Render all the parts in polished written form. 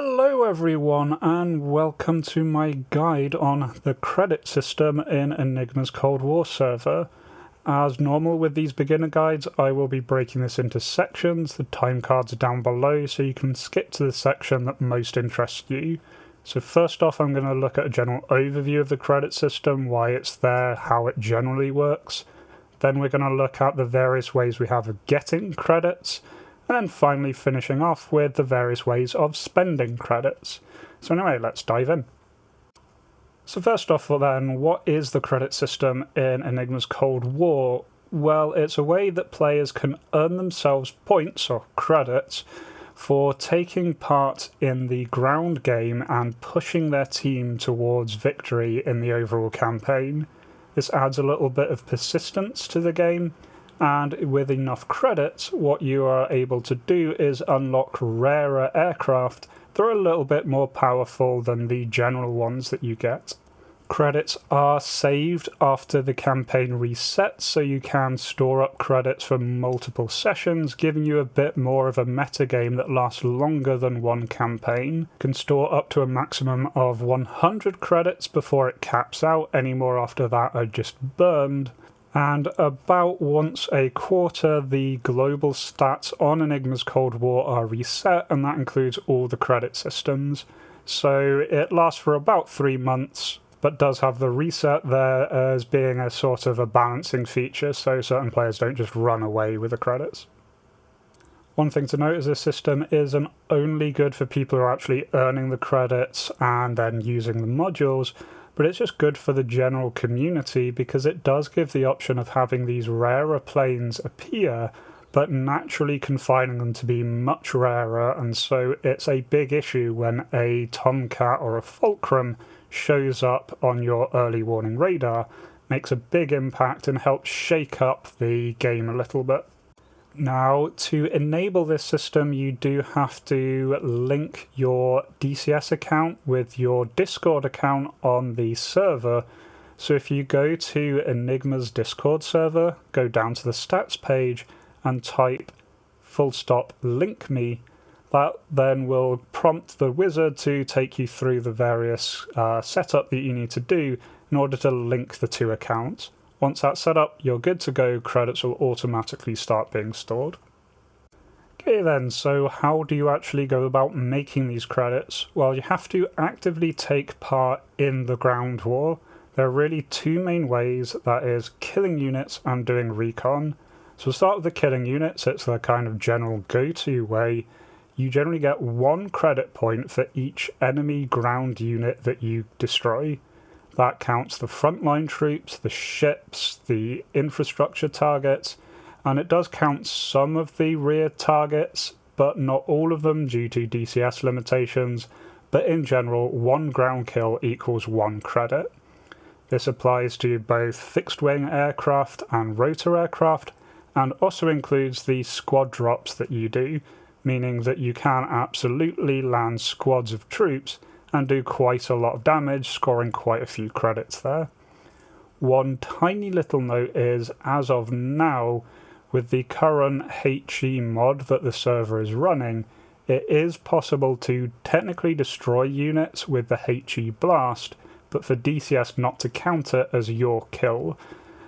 Hello everyone and welcome to my guide on the credit system in Enigma's Cold War server. As normal with these beginner guides, I will be breaking this into sections. The time cards are down below so you can skip to the section that most interests you. So first off, I'm going to look at a general overview of the credit system, why it's there, how it generally works. Then we're going to look at the various ways we have of getting credits. And then finally finishing off with the various ways of spending credits. So anyway, let's dive in. So first off then, what is the credit system in Enigma's Cold War? Well, it's a way that players can earn themselves points, or credits, for taking part in the ground game and pushing their team towards victory in the overall campaign. This adds a little bit of persistence to the game. And with enough credits, what you are able to do is unlock rarer aircraft that are a little bit more powerful than the general ones that you get. Credits are saved after the campaign resets, so you can store up credits for multiple sessions, giving you a bit more of a metagame that lasts longer than one campaign. You can store up to a maximum of 100 credits before it caps out. Any more after that are just burned. And about once a quarter, the global stats on Enigma's Cold War are reset, and that includes all the credit systems. So it lasts for about 3 months, but does have the reset there as being a sort of a balancing feature, so certain players don't just run away with the credits. One thing to note is this system isn't only good for people who are actually earning the credits and then using the modules, but it's just good for the general community because it does give the option of having these rarer planes appear, but naturally confining them to be much rarer, and so it's a big issue when a Tomcat or a Fulcrum shows up on your early warning radar, makes a big impact and helps shake up the game a little bit. Now, to enable this system, you do have to link your DCS account with your Discord account on the server. So if you go to Enigma's Discord server, go down to the stats page and type !link me, that then will prompt the wizard to take you through the various setup that you need to do in order to link the two accounts. Once that's set up, you're good to go, credits will automatically start being stored. Okay then, so how do you actually go about making these credits? Well, you have to actively take part in the ground war. There are really two main ways, that is killing units and doing recon. So we'll start with the killing units, it's the kind of general go-to way. You generally get 1 credit point for each enemy ground unit that you destroy. That counts the frontline troops, the ships, the infrastructure targets, and it does count some of the rear targets, but not all of them due to DCS limitations, but in general, 1 ground kill equals 1 credit. This applies to both fixed-wing aircraft and rotor aircraft, and also includes the squad drops that you do, meaning that you can absolutely land squads of troops and do quite a lot of damage, scoring quite a few credits there. One tiny little note is, as of now, with the current HE mod that the server is running, it is possible to technically destroy units with the HE blast, but for DCS not to count it as your kill.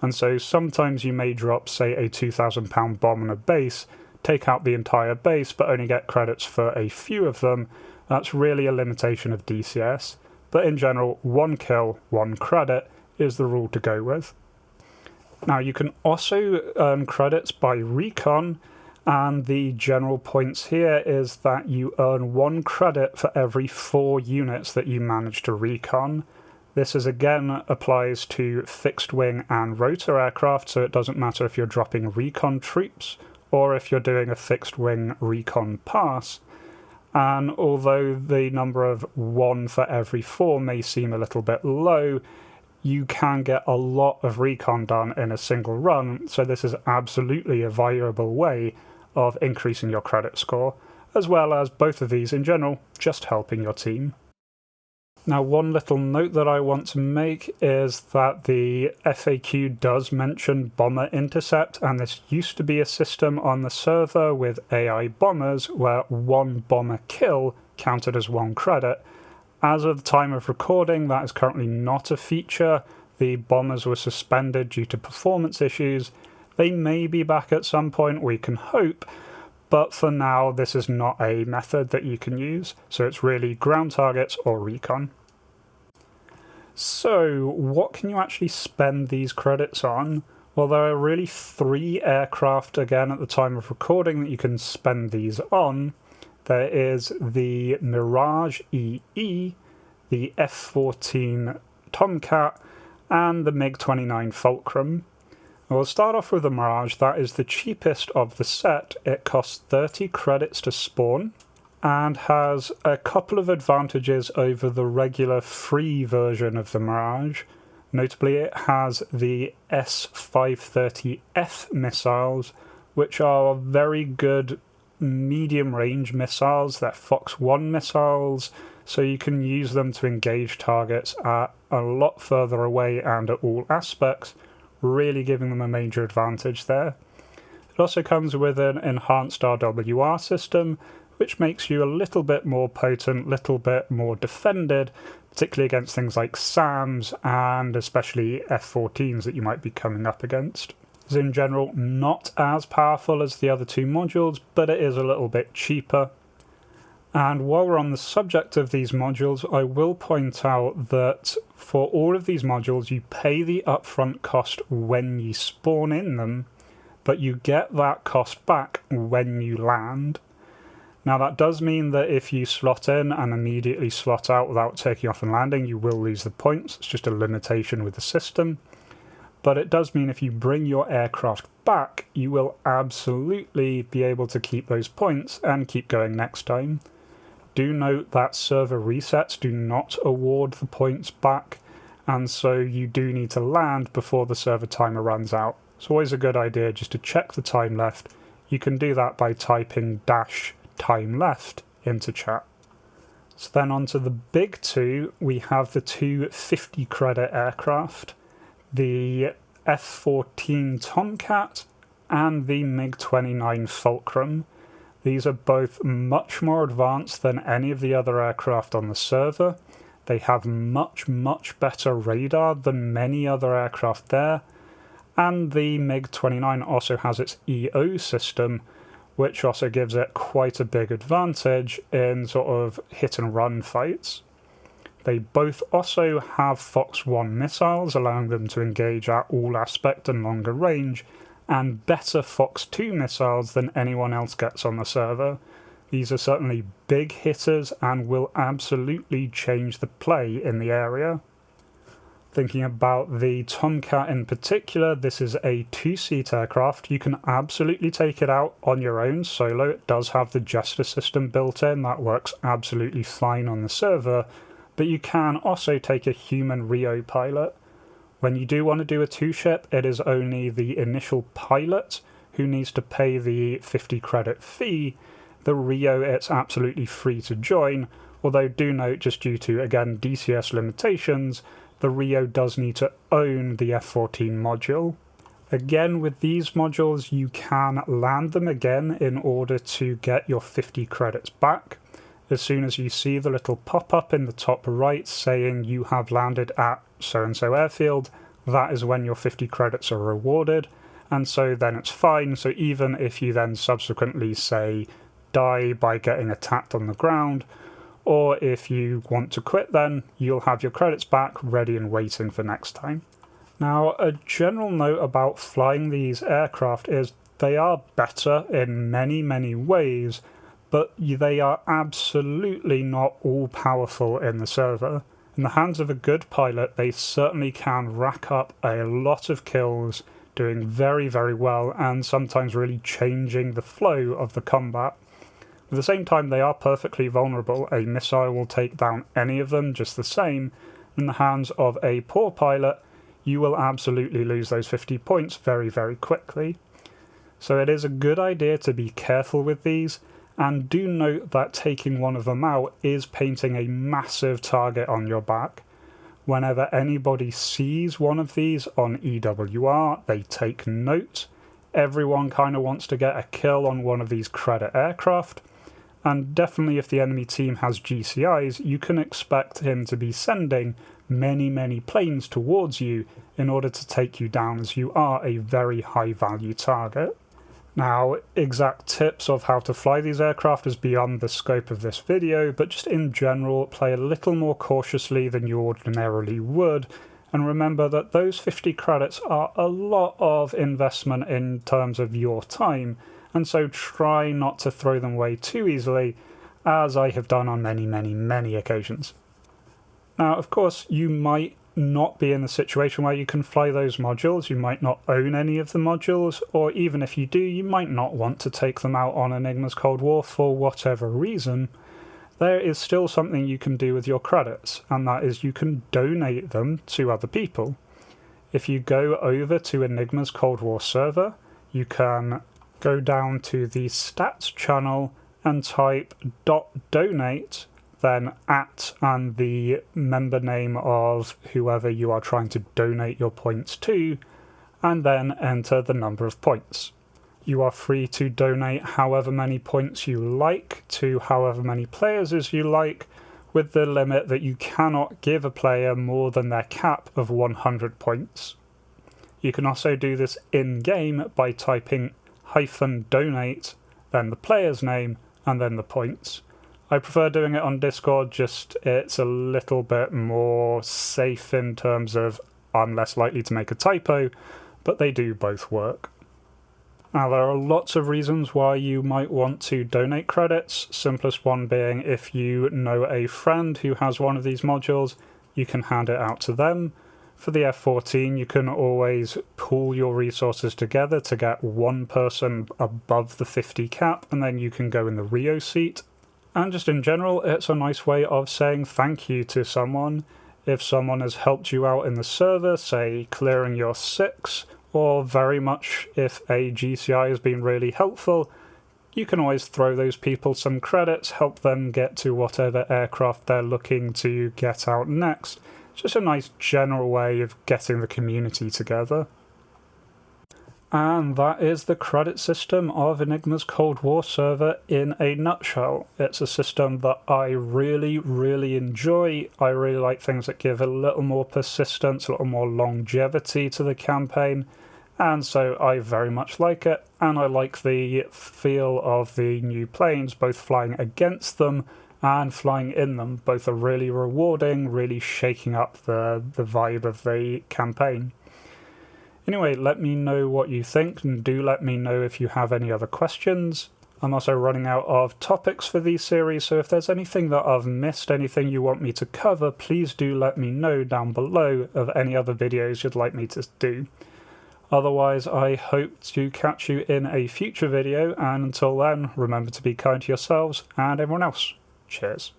And so sometimes you may drop, say, a £2,000 bomb on a base, take out the entire base, but only get credits for a few of them. That's really a limitation of DCS, but in general, 1 kill, 1 credit is the rule to go with. Now you can also earn credits by recon, and the general points here is that you earn 1 credit for every 4 units that you manage to recon. This is again applies to fixed wing and rotor aircraft, so it doesn't matter if you're dropping recon troops or if you're doing a fixed wing recon pass. And although the number of 1 for every 4 may seem a little bit low, you can get a lot of recon done in a single run, so this is absolutely a viable way of increasing your credit score, as well as both of these in general just helping your team. Now, one little note that I want to make is that the FAQ does mention bomber intercept, and this used to be a system on the server with AI bombers where one bomber kill counted as 1 credit. As of the time of recording, that is currently not a feature. The bombers were suspended due to performance issues. They may be back at some point, we can hope, but for now this is not a method that you can use, so it's really ground targets or recon. So what can you actually spend these credits on? Well, there are really 3 aircraft again at the time of recording that you can spend these on. There is the Mirage EE, the F-14 Tomcat, and the MiG-29 Fulcrum. We'll start off with the Mirage. That is the cheapest of the set. It costs 30 credits to spawn and has a couple of advantages over the regular free version of the Mirage. Notably, it has the S-530F missiles, which are very good medium-range missiles. They're Fox 1 missiles, so you can use them to engage targets at a lot further away and at all aspects, really giving them a major advantage there. It also comes with an enhanced RWR system, which makes you a little bit more potent, little bit more defended, particularly against things like SAMs and especially F-14s that you might be coming up against. It's in general not as powerful as the other 2 modules, but it is a little bit cheaper. And while we're on the subject of these modules, I will point out that for all of these modules you pay the upfront cost when you spawn in them, but you get that cost back when you land. Now that does mean that if you slot in and immediately slot out without taking off and landing, you will lose the points. It's just a limitation with the system. But it does mean if you bring your aircraft back, you will absolutely be able to keep those points and keep going next time. Do note that server resets do not award the points back, and so you do need to land before the server timer runs out. It's always a good idea just to check the time left. You can do that by typing -time left into chat. So then on to the big 2, we have the 2 50 credit aircraft, the F-14 Tomcat and the MiG-29 Fulcrum. These are both much more advanced than any of the other aircraft on the server. They have much better radar than many other aircraft there, and the MiG-29 also has its EO system, which also gives it quite a big advantage in sort of hit and run fights. They both also have Fox 1 missiles, allowing them to engage at all aspect and longer range, and better Fox 2 missiles than anyone else gets on the server. These are certainly big hitters and will absolutely change the play in the area. Thinking about the Tomcat in particular, this is a 2-seat aircraft. You can absolutely take it out on your own solo. It does have the Jester system built in. That works absolutely fine on the server, but you can also take a human Rio pilot. When you do want to do a 2-ship, it is only the initial pilot who needs to pay the 50 credit fee. The Rio, it's absolutely free to join, although do note, just due to, again, DCS limitations, the Rio does need to own the F-14 module. Again, with these modules, you can land them again in order to get your 50 credits back. As soon as you see the little pop-up in the top right saying you have landed at so-and-so airfield, that is when your 50 credits are rewarded, and so then it's fine. So even if you then subsequently, say, die by getting attacked on the ground, or if you want to quit, then you'll have your credits back ready and waiting for next time. Now, a general note about flying these aircraft is they are better in many ways, but they are absolutely not all-powerful in the server. In the hands of a good pilot, they certainly can rack up a lot of kills, doing very well, and sometimes really changing the flow of the combat. At the same time, they are perfectly vulnerable. A missile will take down any of them just the same. In the hands of a poor pilot, you will absolutely lose those 50 points very quickly. So it is a good idea to be careful with these, And do note that taking one of them out is painting a massive target on your back. Whenever anybody sees one of these on EWR, they take note. Everyone kind of wants to get a kill on one of these credit aircraft. And definitely if the enemy team has GCIs, you can expect him to be sending many planes towards you in order to take you down, as you are a very high value target. Now, exact tips of how to fly these aircraft is beyond the scope of this video, but just in general, play a little more cautiously than you ordinarily would, and remember that those 50 credits are a lot of investment in terms of your time, and so try not to throw them away too easily, as I have done on many occasions. Now, of course, you might not be in a situation where you can fly those modules, you might not own any of the modules, or even if you do, you might not want to take them out on Enigma's Cold War for whatever reason. There is still something you can do with your credits, and that is you can donate them to other people. If you go over to Enigma's Cold War server, you can go down to the stats channel and type .donate, then @ and the member name of whoever you are trying to donate your points to, and then enter the number of points. You are free to donate however many points you like to however many players as you like, with the limit that you cannot give a player more than their cap of 100 points. You can also do this in-game by typing -donate, then the player's name, and then the points. I prefer doing it on Discord, just it's a little bit more safe in terms of I'm less likely to make a typo, but they do both work. Now, there are lots of reasons why you might want to donate credits, simplest one being if you know a friend who has one of these modules, you can hand it out to them. For the F-14, you can always pool your resources together to get one person above the 50 cap, and then you can go in the Rio seat. And just in general, it's a nice way of saying thank you to someone. If someone has helped you out in the server, say clearing your 6, or very much if a GCI has been really helpful, you can always throw those people some credits, help them get to whatever aircraft they're looking to get out next. It's just a nice general way of getting the community together. And that is the credit system of Enigma's Cold War server in a nutshell. It's a system that I really enjoy. I really like things that give a little more persistence, a little more longevity to the campaign, and so I very much like it, and I like the feel of the new planes, both flying against them and flying in them. Both are really rewarding, really shaking up the vibe of the campaign. Anyway, let me know what you think, and do let me know if you have any other questions. I'm also running out of topics for these series, so if there's anything that I've missed, anything you want me to cover, please do let me know down below of any other videos you'd like me to do. Otherwise, I hope to catch you in a future video, and until then, remember to be kind to yourselves and everyone else. Cheers.